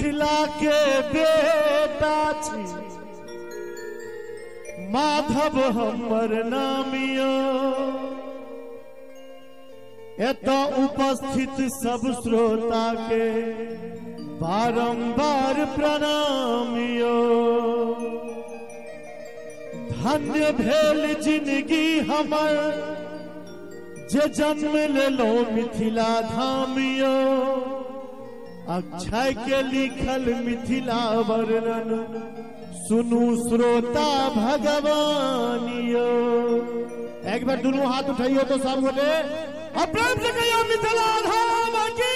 मिथिला के बेटा छी, माधव हमर नामियो। एतो उपस्थित सब श्रोता के बारंबार प्रणामियो। धन्य भेल जिंदगी हमर जे जन्म लेलो मिथिला धामियो। अक्षय के लिखल मिथिला वर्णन सुनू श्रोता भगवानियो। एक बार दोनों हाथ उठाइयो तो सब बोले प्रेम से कहियो मिथिला धाम की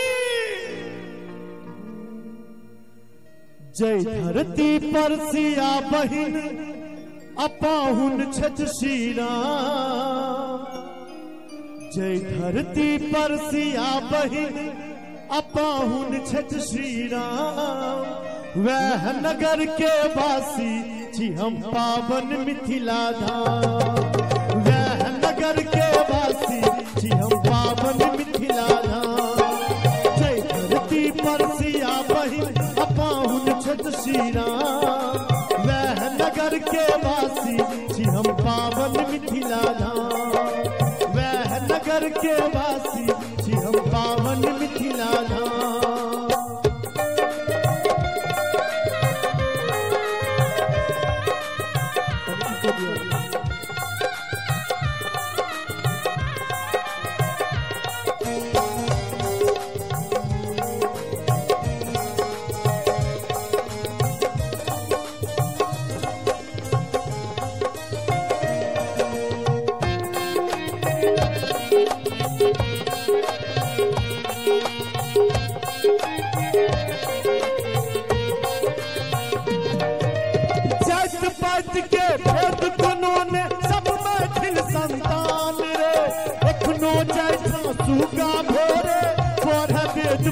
जय। धरती पर सिया बहिन अपाहुन छठ श्री राम। जय धरती पर सिया बहिन अपाहुन छठ श्री राम। वह नगर के वासी छी हम पावन मिथिला धाम। वह नगर के वासी छी हम पावन मिथिला धाम। जय धरती पर सिया बहिन अपाहुन छठ श्री राम। वह नगर के वासी छी हम पावन मिथिला धाम। वह नगर के वासी छी हम पावन मिथिला धाम।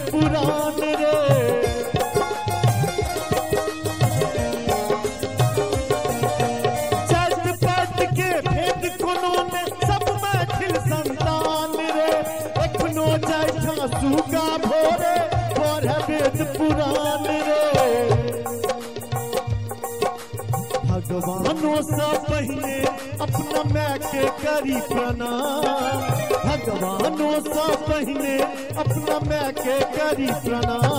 पुराण रे चट पट के भेद कोनो ने सब मैथिल संतान रे। एखनो जाइछा सुगा भोरे पढ़े वेद पुराण रे। भगवानों से पहले अपना माँ के करी प्रणाम। भगवानों से पहले अपना माँ के करी प्रणाम।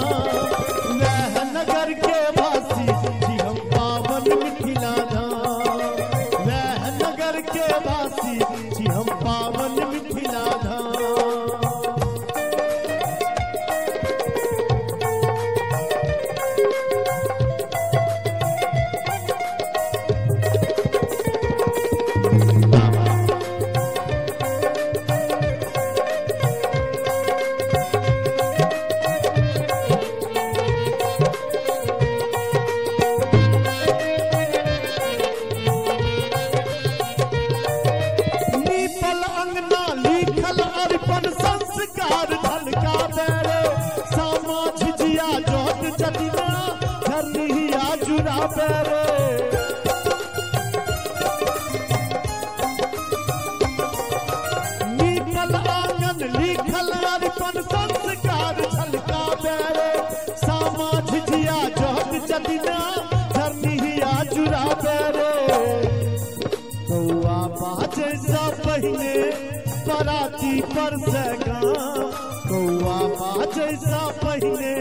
वह नगर के वासी जी हम पावन मिथिला धाम। वह नगर के वासी जी हम पावन मिथिला धाम। पराती पर सगा कौआ बाजे सा पहले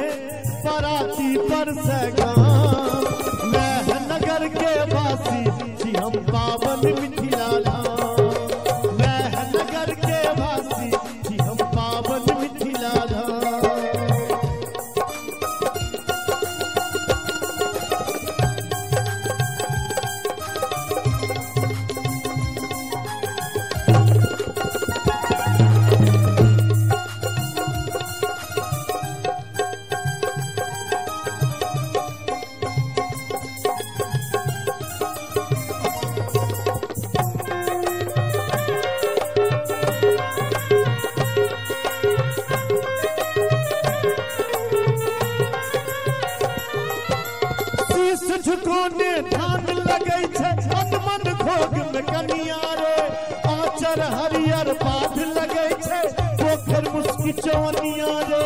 पराती पर सगा। वह नगर के वासी जी हम पावन मिथिला धाम। वह नगर के वासी जी हम पावन मिथिला धाम। झुकोने धान लगे छे अनमन भोग में कनिया रे। आचर हरियर बाध लगे छे पोखर मुस्की चौनिया रे।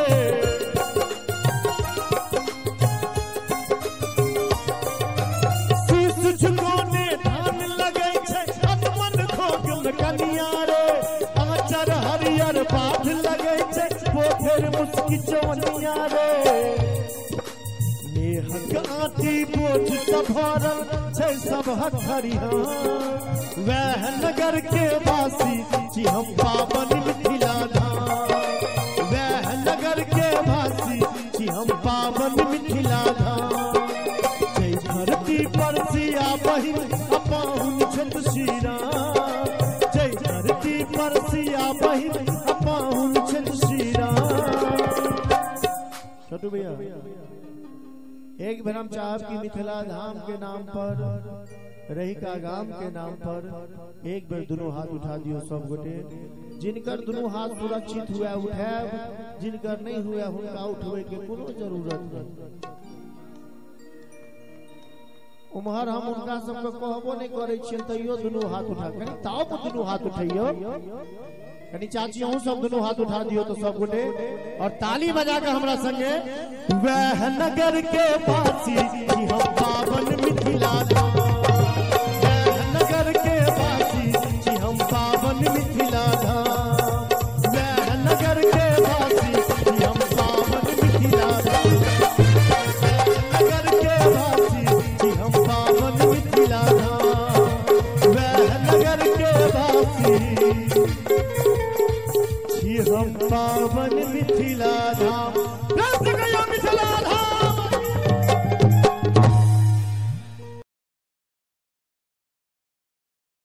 की जवनिया रे नेहक आटी बोझ सब भरल छै सब हरिया वह नगर के वासी छी हम पावन मिथिला धाम वह नगर के वासी छी हम पावन मिथिला धाम जय धरती पर सिया बहिन अपाहुन छत श्रीरा जय धरती पर सिया बहिन अपाहुन छत श्रीरा। छोटू भैया एक बार हम चाहब कि मिथिला धाम के नाम पर रहिका गांव के नाम पर एक बार दोनों हाथ उठा दियो सब गोटे जिनकर दोनों हाथ सुरक्षित हुआ उठाएब जिनकर नहीं हुआ हुनका उठवे के कोनो जरूरत नहीं उम्हर हम उनका सबके कहबो नहीं करे छियै तैयो दोनों हाथ उठा कनी ताओ पर दोनों हाथ उठाइयो कनी चाची अहूँ सब दोनों हाथ उठा दियो तो सब गोटे और ताली बजा के हमरा संगे वह नगर के वासी छी हम पावन मिथिला धाम वह नगर के वासी छी हम पावन मिथिला धाम वह नगर के वासी छी हम पावन मिथिला धाम नगर के वासी छी हम पावन मिथिला धाम वह नगर के वासी हम पावन मिथिला धाम।